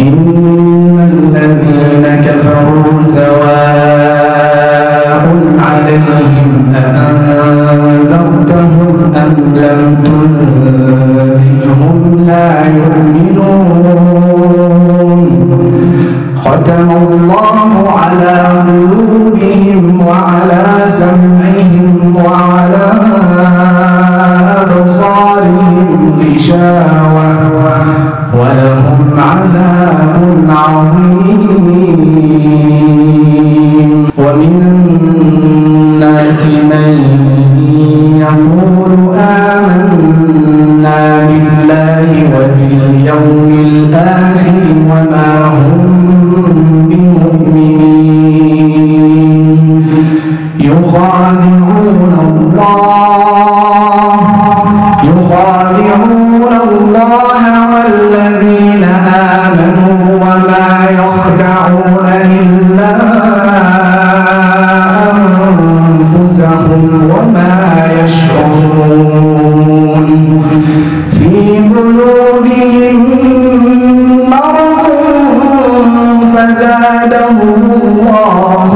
إن الذين كفروا سواء عليهم أأنذرتهم أم لم تنذرهم لا يؤمنون ختم الله على قلوبهم وعلى سمعهم وعلى أبصارهم غشاوة ولهم عذاب عظيم. ومن الناس من يقول آمنا بالله وباليوم الآخر وما هم بمؤمنين يخادعون الله والذين آمنوا وما يخدعون إلا أنفسهم وما يشعرون في قلوبهم مرض فزادهم الله